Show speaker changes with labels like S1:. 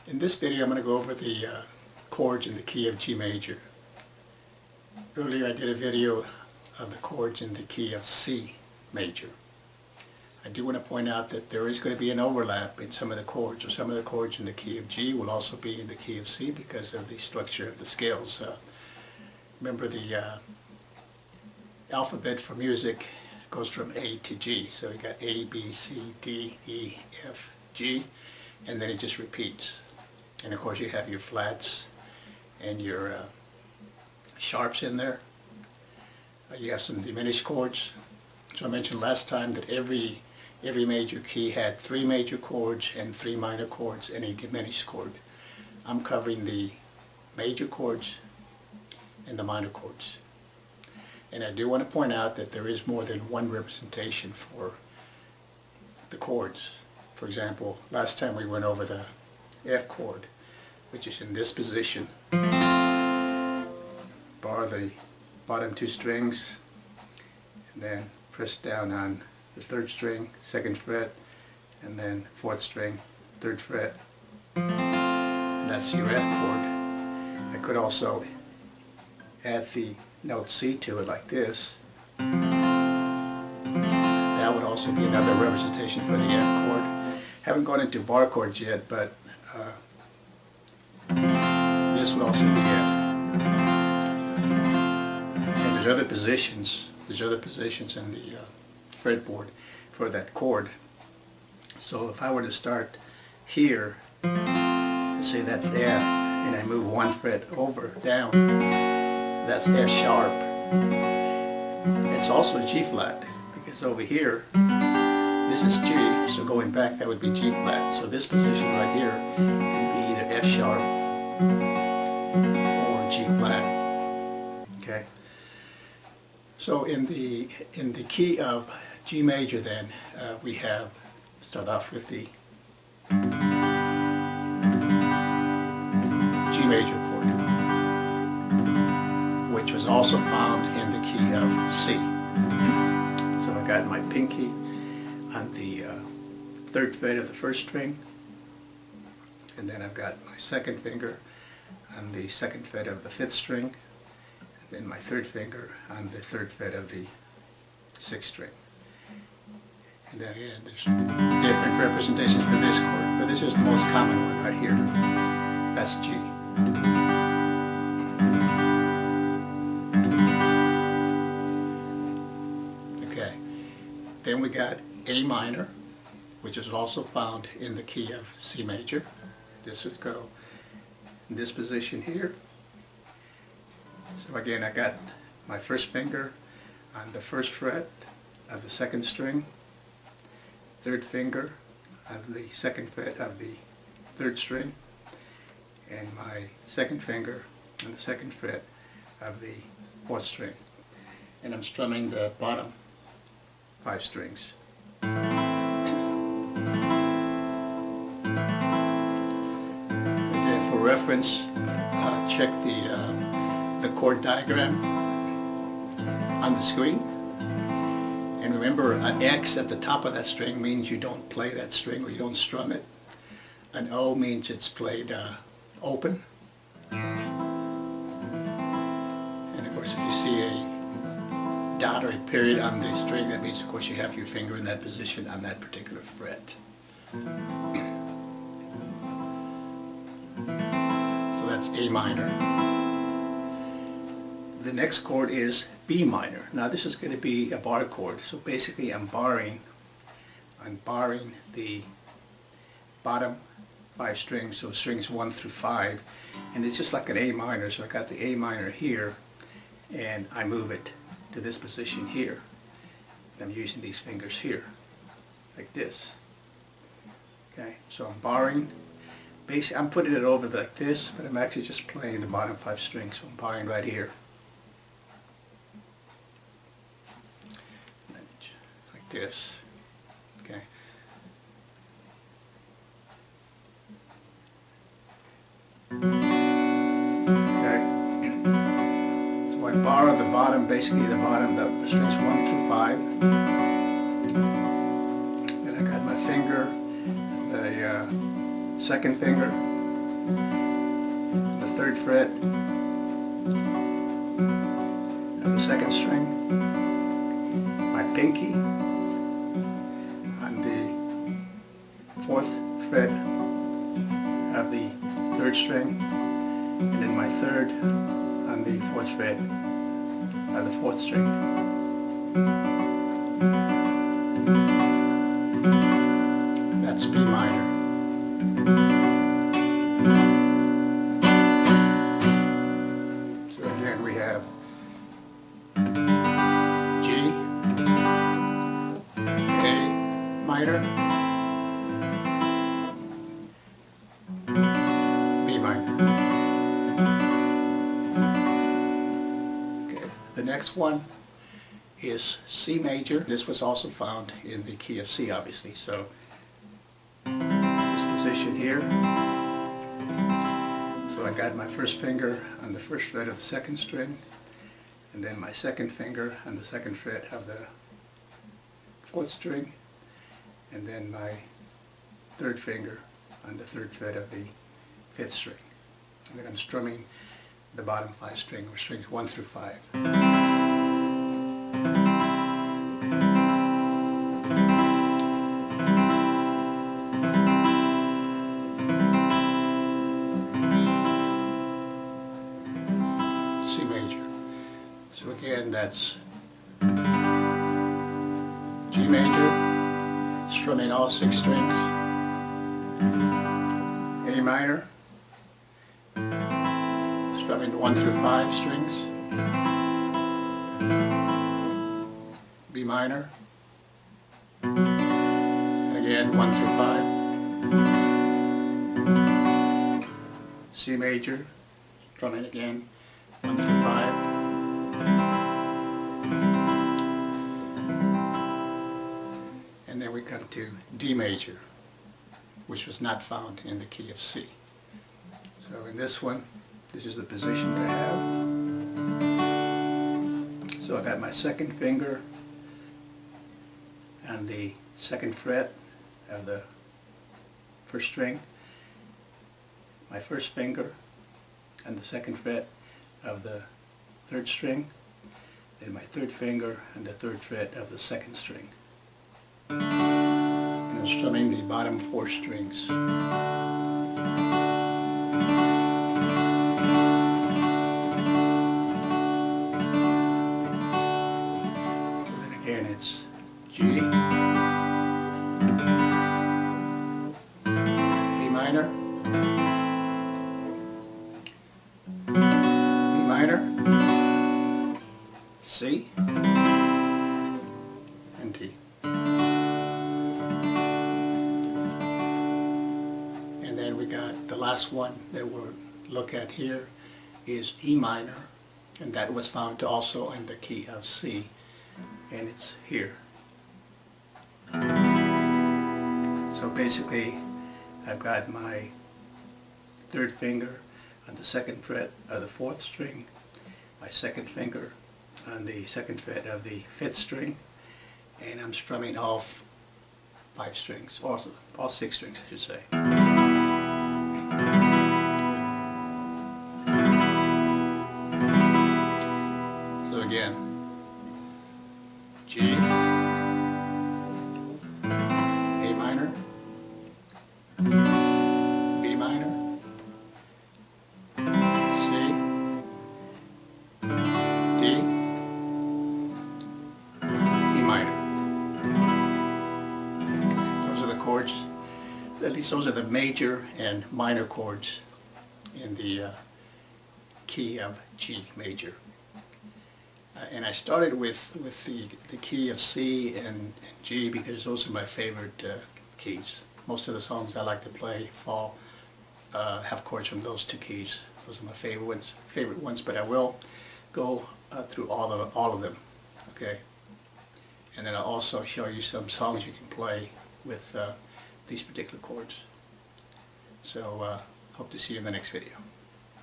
S1: In this video I'm going to go over the chords in the key of G major. Earlier I did a video of the chords in the key of C major. I do want to point out that there is going to be an overlap in some of the chords, or some of the chords in the key of G will also be in the key of C because of the structure of the scales. Remember the alphabet for music goes from A to G, so you got A, B, C, D, E, F, G, and then it just repeats. And of course you have your flats and your sharps in there. You have some diminished chords. So I mentioned last time that every major key had 3 major chords and 3 minor chords and a diminished chord. I'm covering the major chords and the minor chords. And I do want to point out that there is more than one representation for the chords. For example, last time we went over the F chord, which is in this position. Bar the bottom 2 strings, and then press down on the 3rd string, 2nd fret, and then 4th string, 3rd fret. And that's your F chord. I could also add the note C to it like this. That would also be another representation for the F chord. Haven't gone into bar chords yet, but this would also be F. And there's other positions in the fretboard for that chord. So if I were to start here, let's say that's F, and I move 1 fret over, down, that's F sharp. It's also G flat, because over here, this is G, so going back that would be G flat. So this position right here can be either F sharp or G flat. Okay. So in the key of G major then, we have, start off with the G major chord, which was also found in the key of C. So I got my pinky on the 3rd fret of the 1st string, and then I've got my 2nd finger on the 2nd fret of the 5th string, and then my 3rd finger on the 3rd fret of the 6th string. And then again, there's different representations for this chord, but this is the most common one right here. That's G. Okay. Then we got A minor, which is also found in the key of C major. This would go in this position here. So again, I got my 1st finger on the 1st fret of the 2nd string, 3rd finger on the 2nd fret of the 3rd string, and my 2nd finger on the 2nd fret of the 4th string. And I'm strumming the bottom 5 strings. Again, for reference, check the chord diagram on the screen. And remember, an X at the top of that string means you don't play that string, or you don't strum it. An O means it's played open. And of course, if you see a dot or a period on the string, that means of course you have your finger in that position on that particular fret. So that's A minor. The next chord is B minor. Now this is going to be a bar chord, so basically I'm barring the bottom 5 strings, so strings 1 through 5, and it's just like an A minor. So I got the A minor here, and I move it to this position here. And I'm using these fingers here, like this. Okay, so I'm barring. Basically, I'm putting it over like this, but I'm actually just playing the bottom 5 strings. So I'm barring right here, like this. Okay. So I bar on the bottom, basically the bottom, the strings 1 through 5. Then I got my finger, the second finger, the 3rd fret of the 2nd string, my pinky on the 4th fret of the 3rd string, and then my 3rd on the 4th fret of the 4th string. That's B minor. So again we have G, A minor, B minor. Okay. The next one is C major. This was also found in the key of C, obviously. So this position here. So I got my first finger on the 1st fret of the 2nd string, and then my 2nd finger on the 2nd fret of the 4th string, and then my 3rd finger on the 3rd fret of the 5th string. And then I'm strumming the bottom 5 strings, or strings 1 through 5. C major. So again, that's G major, strumming all 6 strings, A minor, strumming 1 through 5 strings, B minor, again 1 through 5, C major, strumming again 1 through 5, and then we come to D major, which was not found in the key of C. So in this one, this is the position that I have. So I got my 2nd finger on the 2nd fret of the 1st string, my 1st finger on the 2nd fret of the 3rd string, then my 3rd finger on the 3rd fret of the 2nd string. And I'm strumming the bottom 4 strings. Again, it's G, B minor, B minor, C, and D. And then we got the last one that we'll look at here is E minor, and that was found also in the key of C. And it's here. So basically I've got my 3rd finger on the 2nd fret of the 4th string, my 2nd finger on the 2nd fret of the 5th string, and I'm strumming all 5 strings, also all 6 strings I should say. So again, G, A minor, B minor, C, D, E minor. Those are the chords, at least those are the major and minor chords in the key of G major. And I started with the key of C and G because those are my favorite keys. Most of the songs I like to play fall have chords from those 2 keys. Those are my favorite ones. But I will go through all of them. Okay. And then I'll also show you some songs you can play with these particular chords. So hope to see you in the next video.